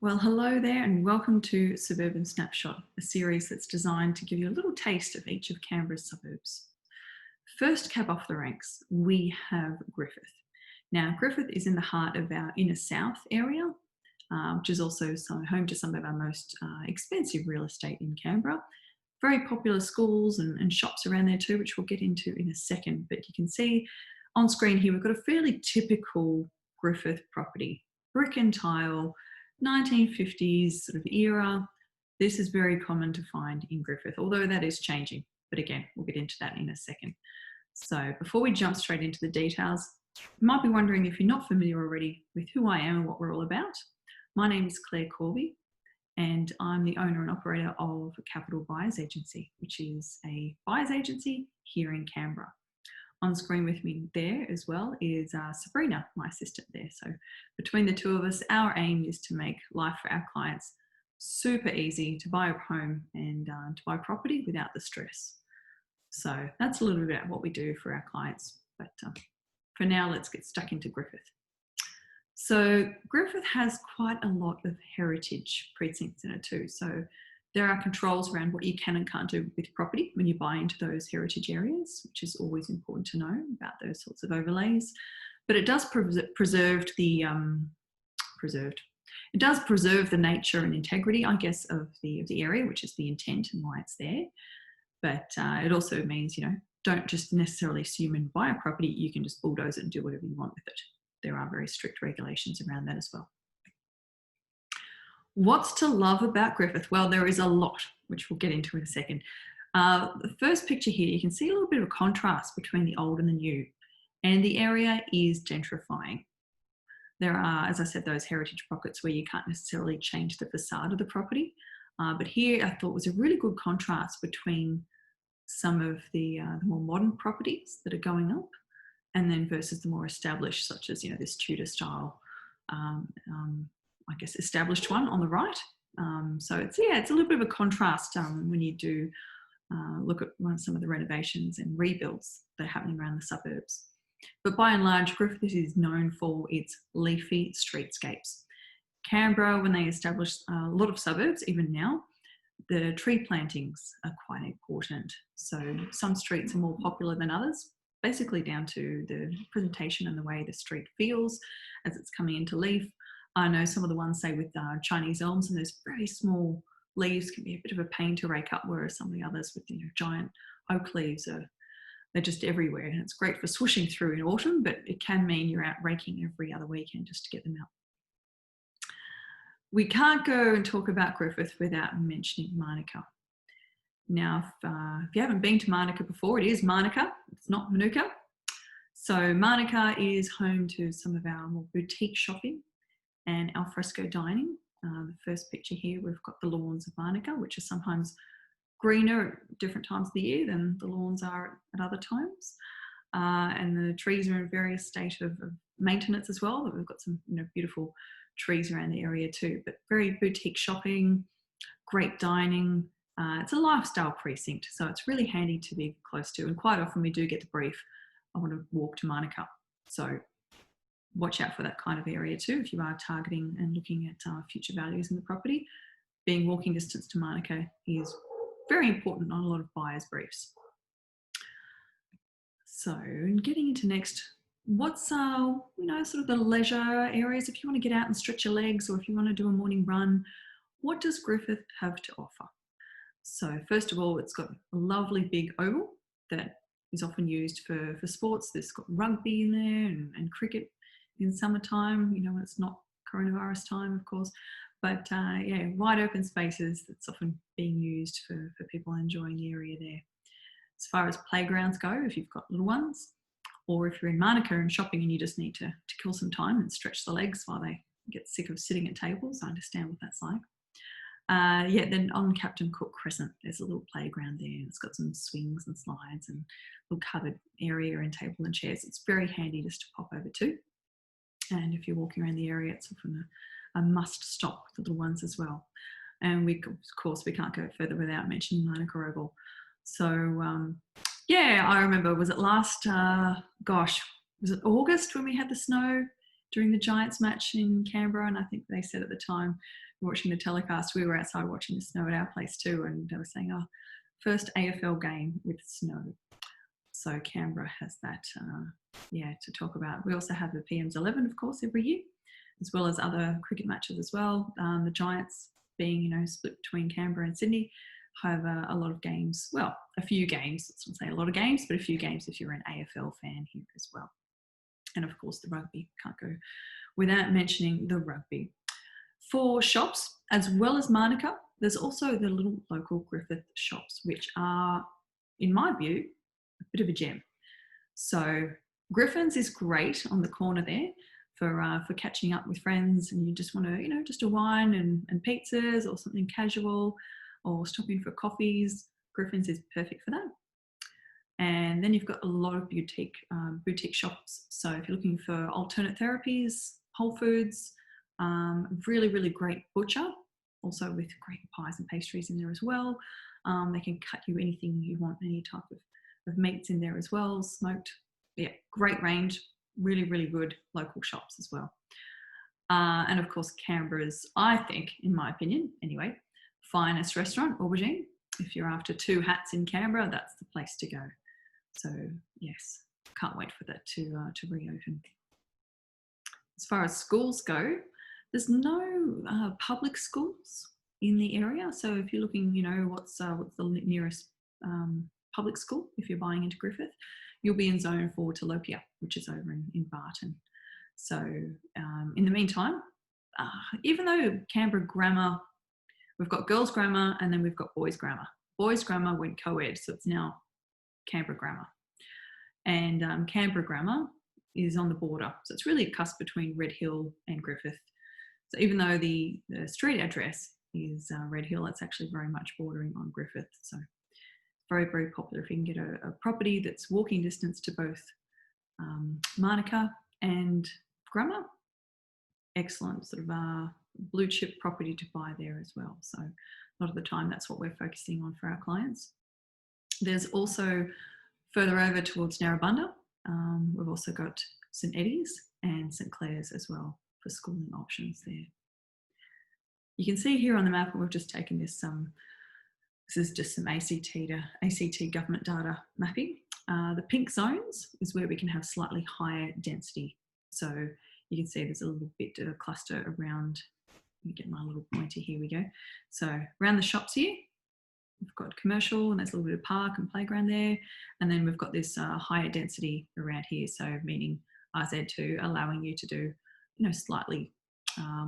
Well, hello there and welcome to Suburban Snapshot, a series that's designed to give you a little taste of each of Canberra's suburbs. First cab off the ranks, we have Griffith. Now, Griffith is in the heart of our inner south area, which is also home to some of our most expensive real estate in Canberra. Very popular schools and shops around there too, which we'll get into in a second. But you can see on screen here, we've got a fairly typical Griffith property, brick and tile, 1950s sort of era. This is very common to find in Griffith, although that is changing. But again, we'll get into that in a second. So before we jump straight into the details, you might be wondering if you're not familiar already with who I am and what we're all about. My name is Claire Corby, and I'm the owner and operator of Capital Buyers Agency, which is a buyers agency here in Canberra. On screen with me there as well is Sabrina, my assistant there. So between the two of us, our aim is to make life for our clients super easy to buy a home and to buy property without the stress. So that's a little bit about what we do for our clients. But for now, let's get stuck into Griffith. So Griffith has quite a lot of heritage precincts in it too. So there are controls around what you can and can't do with property when you buy into those heritage areas, which is always important to know about those sorts of overlays. But it does preserve the nature and integrity, I guess, of the area, which is the intent and why it's there. But it also means, don't just necessarily assume and buy a property, you can just bulldoze it and do whatever you want with it. There are very strict regulations around that as well. What's to love about Griffith? Well, there is a lot, which we'll get into in a second. The first picture here, you can see a little bit of a contrast between the old and the new, and the area is gentrifying. There are, as I said, those heritage pockets where you can't necessarily change the facade of the property. But here I thought was a really good contrast between some of the more modern properties that are going up and then versus the more established, such as, this Tudor style I guess, established one on the right. So it's a little bit of a contrast when you do look at some of the renovations and rebuilds that are happening around the suburbs. But by and large, Griffith is known for its leafy streetscapes. Canberra, when they established a lot of suburbs, even now, the tree plantings are quite important. So some streets are more popular than others, basically down to the presentation and the way the street feels as it's coming into leaf. I know some of the ones, say, with Chinese elms and those very small leaves can be a bit of a pain to rake up, whereas some of the others with giant oak leaves they're just everywhere. And it's great for swooshing through in autumn, but it can mean you're out raking every other weekend just to get them out. We can't go and talk about Griffith without mentioning Manuka. Now, if you haven't been to Manuka before, it is Manuka, it's not Manuka. So Manuka is home to some of our more boutique shopping and alfresco dining. The first picture here, we've got the lawns of Manuka, which are sometimes greener at different times of the year than the lawns are at other times. And the trees are in various state of maintenance as well. But we've got some beautiful trees around the area too, but very boutique shopping, great dining. It's a lifestyle precinct, so it's really handy to be close to. And quite often we do get the brief, I want to walk to Manuka. So watch out for that kind of area too if you are targeting and looking at future values in the property. Being walking distance to Manuka is very important on a lot of buyers' briefs. So getting into next, what's sort of the leisure areas? If you want to get out and stretch your legs, or if you want to do a morning run, what does Griffith have to offer? So first of all, it's got a lovely big oval that is often used for sports. There's got rugby in there and cricket in summertime, when it's not coronavirus time, of course. But wide open spaces that's often being used for people enjoying the area there. As far as playgrounds go, if you've got little ones, or if you're in Manuka and shopping and you just need to kill some time and stretch the legs while they get sick of sitting at tables, I understand what that's like. Then on Captain Cook Crescent, there's a little playground there. It's got some swings and slides and a little covered area and table and chairs. It's very handy just to pop over to. And if you're walking around the area, it's often a must stop for the little ones as well. And we can't go further without mentioning Manuka Oval. So I remember, was it was it August when we had the snow during the Giants match in Canberra? And I think they said at the time, watching the telecast. We were outside watching the snow at our place too, and they were saying, oh, first AFL game with snow. So Canberra has that, to talk about. We also have the PM's 11, of course, every year, as well as other cricket matches as well. The Giants being, split between Canberra and Sydney, have a lot of games. Well, a few games. I wouldn't say a lot of games, but a few games if you're an AFL fan here as well. And of course, the rugby. Can't go without mentioning the rugby. For shops, as well as Manuka, there's also the little local Griffith shops, which are, in my view, a bit of a gem. So Griffin's is great on the corner there for catching up with friends, and you just want to, just a wine and pizzas or something casual, or stopping for coffees. Griffin's is perfect for that. And then you've got a lot of boutique shops. So if you're looking for alternate therapies, Whole Foods, really, really great butcher, also with great pies and pastries in there as well. They can cut you anything you want, any type of meats in there as well, smoked. Yeah, great range, really, really good local shops as well. And of course, Canberra's, I think, in my opinion anyway, finest restaurant, Aubergine. If you're after two hats in Canberra, that's the place to go. So yes, can't wait for that to reopen. As far as schools go, there's no public schools in the area. So if you're looking, what's the nearest public school, if you're buying into Griffith, you'll be in zone 4 Tilapia, which is over in Barton. So in the meantime, even though Canberra Grammar, we've got girls' grammar and then we've got boys' grammar. Boys' grammar went co-ed, so it's now Canberra Grammar. And Canberra Grammar is on the border. So it's really a cusp between Red Hill and Griffith. So even though the street address is Red Hill, it's actually very much bordering on Griffith. So very, very popular if you can get a property that's walking distance to both Manuka and Grammar. Excellent sort of blue chip property to buy there as well. So a lot of the time that's what we're focusing on for our clients. There's also further over towards Narrabundah, we've also got St Eddie's and St Clair's as well for schooling options there. You can see here on the map, we've just taken this, this is just some ACT government data mapping. The pink zones is where we can have slightly higher density. So you can see there's a little bit of a cluster around, let me get my little pointer, here we go. So around the shops here, we've got commercial and there's a little bit of park and playground there. And then we've got this higher density around here. So meaning RZ2 allowing you to do, slightly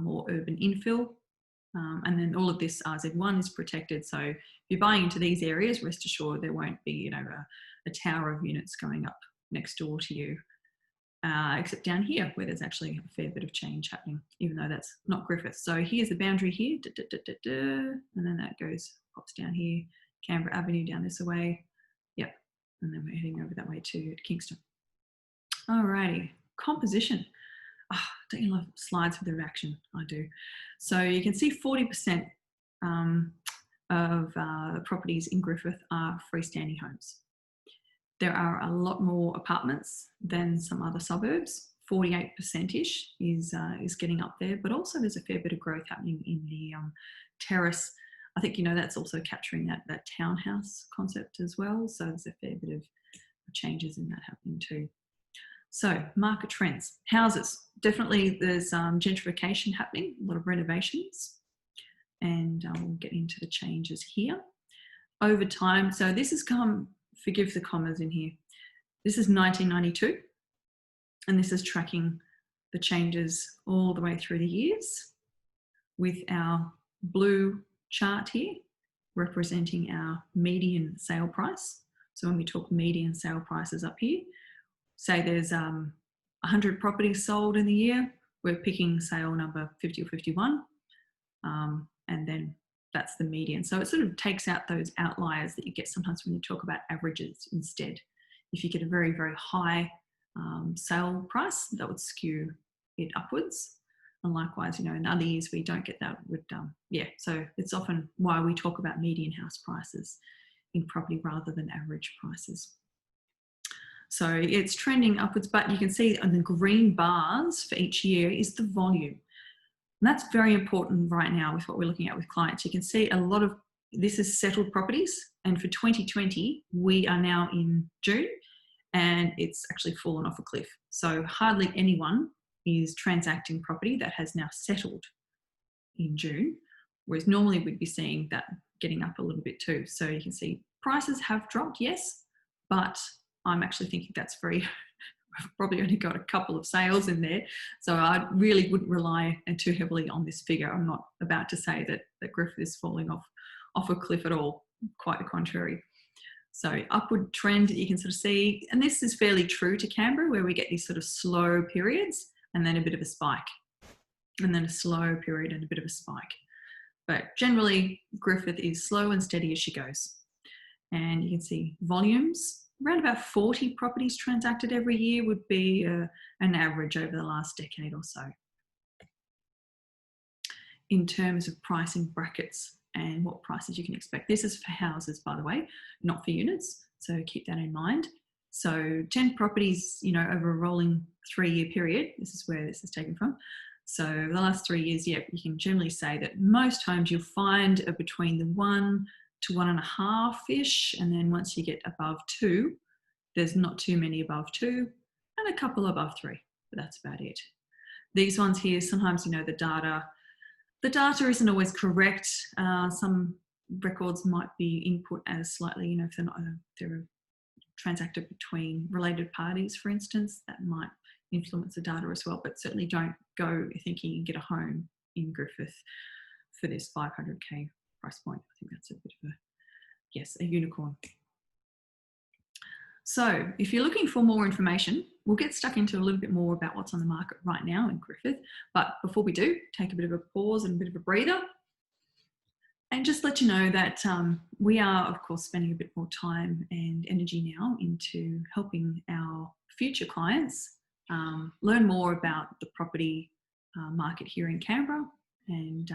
more urban infill. And then all of this RZ1 is protected. So if you're buying into these areas, rest assured there won't be, a tower of units going up next door to you. Except down here where there's actually a fair bit of change happening, even though that's not Griffith. So here's the boundary here, and then that pops down here, Canberra Avenue down this way. Yep, and then we're heading over that way to Kingston. Alrighty, composition. Oh, don't you love slides with the action? I do. So you can see 40% of properties in Griffith are freestanding homes. There are a lot more apartments than some other suburbs. 48%-ish is getting up there, but also there's a fair bit of growth happening in the terrace. I think, that's also capturing that townhouse concept as well. So there's a fair bit of changes in that happening too. So market trends, houses, definitely there's gentrification happening, a lot of renovations, and we'll get into the changes here. Over time, so this has come, forgive the commas in here, this is 1992, and this is tracking the changes all the way through the years with our blue chart here representing our median sale price. So when we talk median sale prices up here, say there's 100 properties sold in the year, we're picking sale number 50 or 51, and then that's the median. So it sort of takes out those outliers that you get sometimes when you talk about averages instead. If you get a very, very high sale price, that would skew it upwards. And likewise, in other years we don't get that. So it's often why we talk about median house prices in property rather than average prices. So it's trending upwards, but you can see on the green bars for each year is the volume. And that's very important right now with what we're looking at with clients. You can see a lot of this is settled properties. And for 2020, we are now in June and it's actually fallen off a cliff. So hardly anyone is transacting property that has now settled in June, whereas normally we'd be seeing that getting up a little bit too. So you can see prices have dropped, yes, but I'm actually thinking that's very, I've probably only got a couple of sales in there. So I really wouldn't rely too heavily on this figure. I'm not about to say that Griffith is falling off a cliff at all, quite the contrary. So upward trend you can sort of see, and this is fairly true to Canberra where we get these sort of slow periods and then a bit of a spike, and then a slow period and a bit of a spike. But generally Griffith is slow and steady as she goes. And you can see volumes, around about 40 properties transacted every year would be an average over the last decade or so. In terms of pricing brackets and what prices you can expect. This is for houses, by the way, not for units. So keep that in mind. So 10 properties, you know, over a rolling 3-year period. This is where this is taken from. So the last 3 years, yeah, you can generally say that most homes you'll find are between the 1 to 1.5-ish. And then once you get above 2, there's not too many above 2 and a couple above 3, but that's about it. These ones here, sometimes, you know, the data isn't always correct. Some records might be input as slightly, you know, if they're transacted between related parties, for instance, that might influence the data as well, but certainly don't go thinking you can get a home in Griffith for this 500K price point. I think that's a bit of a unicorn. So if you're looking for more information, we'll get stuck into a little bit more about what's on the market right now in Griffith. But before we do, take a bit of a pause and a bit of a breather. And just let you know that we are, of course, spending a bit more time and energy now into helping our future clients learn more about the property market here in Canberra. And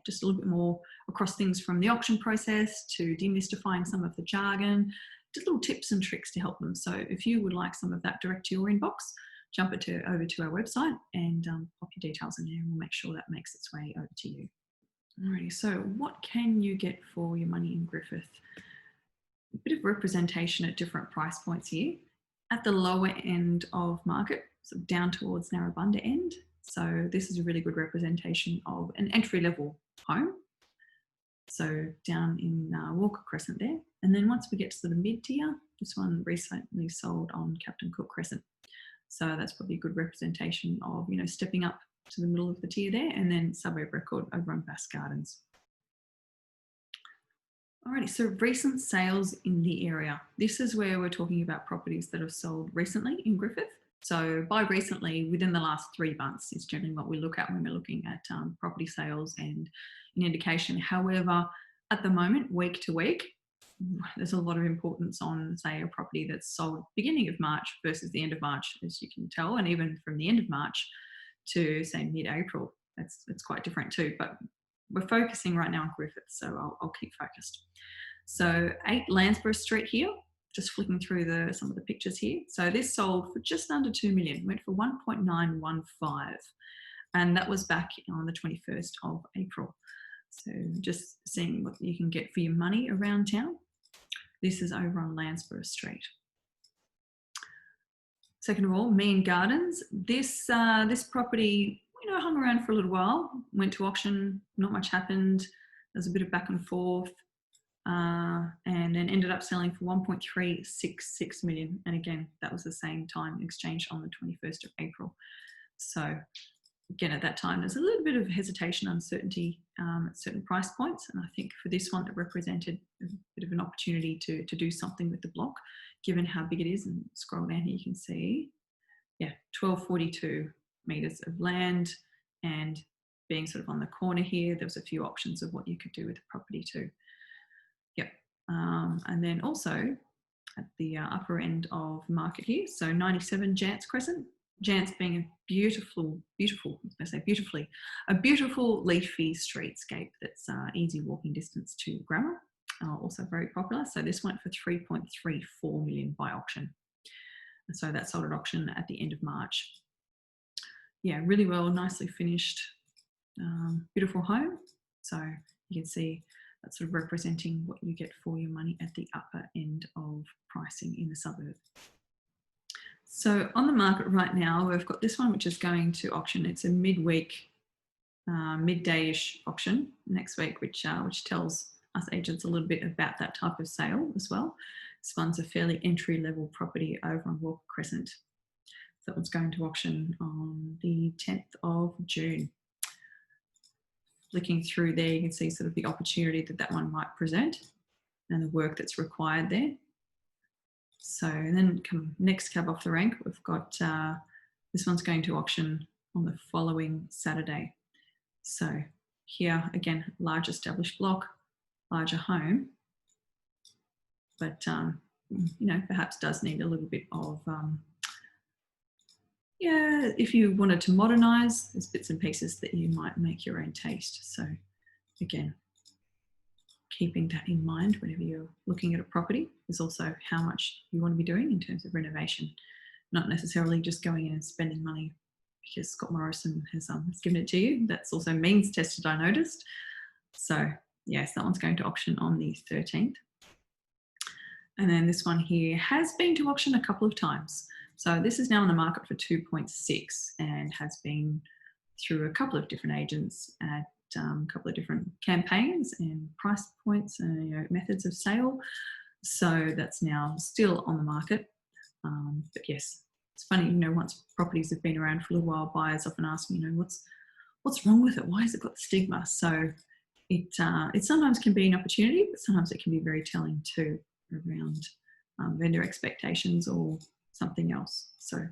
just a little bit more across things from the auction process to demystifying some of the jargon, just little tips and tricks to help them. So if you would like some of that direct to your inbox, jump over to our website and pop your details in there and we'll make sure that makes its way over to you. Alrighty, so what can you get for your money in Griffith? A bit of representation at different price points here. At the lower end of market, so down towards Narrabundah end. So this is a really good representation of an entry-level home. So down in Walker Crescent there. And then once we get to the mid-tier, this one recently sold on Captain Cook Crescent. So that's probably a good representation of, you know, stepping up to the middle of the tier there, and then suburb record over on Bass Gardens. Alrighty, so recent sales in the area. This is where we're talking about properties that have sold recently in Griffith. So by recently, within the last 3 months is generally what we look at when we're looking at property sales and an indication. However, at the moment, week to week, there's a lot of importance on, say, a property that's sold beginning of March versus the end of March, as you can tell, and even from the end of March to, say, mid-April. It's quite different too, but we're focusing right now on Griffith, so I'll keep focused. So 8 Landsborough Street here, just flicking through some of the pictures here. So this sold for just under 2 million, went for 1.915, and that was back on the 21st of April. So just seeing what you can get for your money around town. This is over on Landsborough Street. Second of all, Mean Gardens. This property, you know, hung around for a little while, went to auction, not much happened. There's a bit of back and forth, and then ended up selling for 1.366 million. And again, that was the same time exchanged on the 21st of April. So again, at that time, there's a little bit of hesitation, uncertainty at certain price points. And I think for this one, it represented a bit of an opportunity to do something with the block, given how big it is. And scroll down here, you can see, 1242 metres of land, and being sort of on the corner here, there was a few options of what you could do with the property too. And then also at the upper end of the market here, so 97 Jants Crescent. Jants being a beautiful leafy streetscape that's easy walking distance to Grammar, also very popular. So this went for 3.34 million by auction. And so that sold at auction at the end of March. Yeah, really well, nicely finished. Beautiful home. So you can see that's sort of representing what you get for your money at the upper end of pricing in the suburb. So on the market right now, we've got this one, which is going to auction. It's a midweek, midday-ish auction next week, which tells us agents a little bit about that type of sale as well. This one's a fairly entry-level property over on Walker Crescent. That one's going to auction on the 10th of June. Looking through there, you can see sort of the opportunity that one might present and the work that's required there. So then next cab off the rank, we've got this one's going to auction on the following Saturday. So here, again, large established block, larger home, but, you know, perhaps does need a little bit of, yeah, if you wanted to modernise, there's bits and pieces that you might make your own taste. So again, keeping that in mind whenever you're looking at a property is also how much you want to be doing in terms of renovation, not necessarily just going in and spending money because Scott Morrison has given it to you. That's also means tested, I noticed. So yes, that one's going to auction on the 13th. And then this one here has been to auction a couple of times. So this is now on the market for 2.6 and has been through a couple of different agents at a couple of different campaigns and price points and, you know, methods of sale. So that's now still on the market. But yes, it's funny, you know, once properties have been around for a little while, buyers often ask me, you know, what's wrong with it? Why has it got the stigma? So it sometimes can be an opportunity, but sometimes it can be very telling too around vendor expectations or something else. So a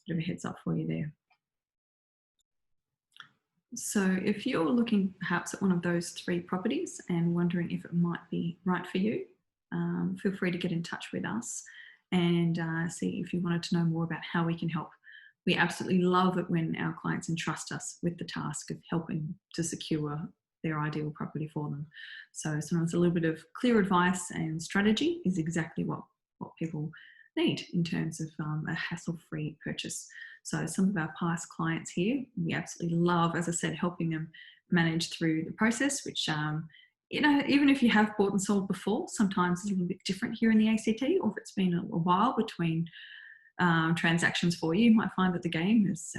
bit of a heads up for you there. So if you're looking perhaps at one of those 3 properties and wondering if it might be right for you, feel free to get in touch with us and see if you wanted to know more about how we can help. We absolutely love it when our clients entrust us with the task of helping to secure their ideal property for them. So sometimes a little bit of clear advice and strategy is exactly what people need in terms of a hassle-free purchase. So some of our past clients here, we absolutely love, as I said, helping them manage through the process, which, you know, even if you have bought and sold before, sometimes it's a little bit different here in the ACT, or if it's been a while between transactions for you, you might find that the game has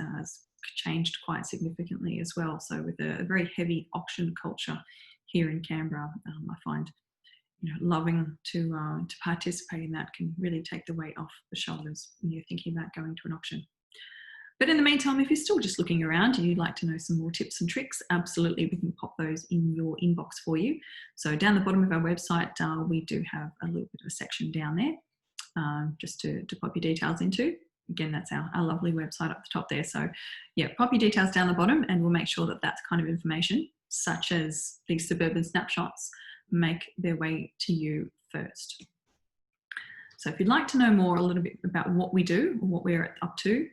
changed quite significantly as well. So with a very heavy auction culture here in Canberra, I find, you know, loving to participate in that can really take the weight off the shoulders when you're thinking about going to an auction. But in the meantime, if you're still just looking around and you'd like to know some more tips and tricks, absolutely, we can pop those in your inbox for you. So down the bottom of our website, we do have a little bit of a section down there just to pop your details into. Again, that's our lovely website up the top there. So yeah, pop your details down the bottom and we'll make sure that that's kind of information, such as these suburban snapshots, make their way to you first. So if you'd like to know more a little bit about what we do or what we're up to,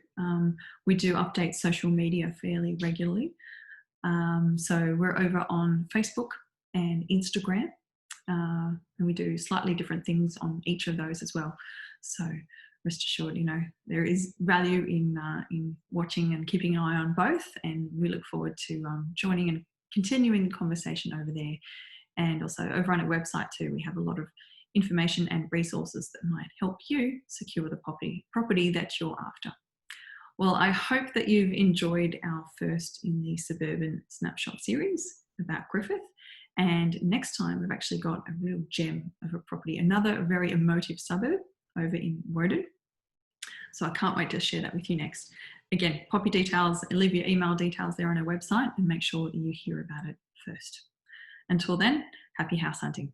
we do update social media fairly regularly. So we're over on Facebook and Instagram, and we do slightly different things on each of those as well. So rest assured, you know, there is value in watching and keeping an eye on both, and we look forward to joining and continuing the conversation over there. And also over on our website too, we have a lot of information and resources that might help you secure the property that you're after. Well, I hope that you've enjoyed our first in the Suburban Snapshot series about Griffith. And next time we've actually got a real gem of a property, another very emotive suburb over in Woden. So I can't wait to share that with you next. Again, pop your details, leave your email details there on our website and make sure you hear about it first. Until then, happy house hunting.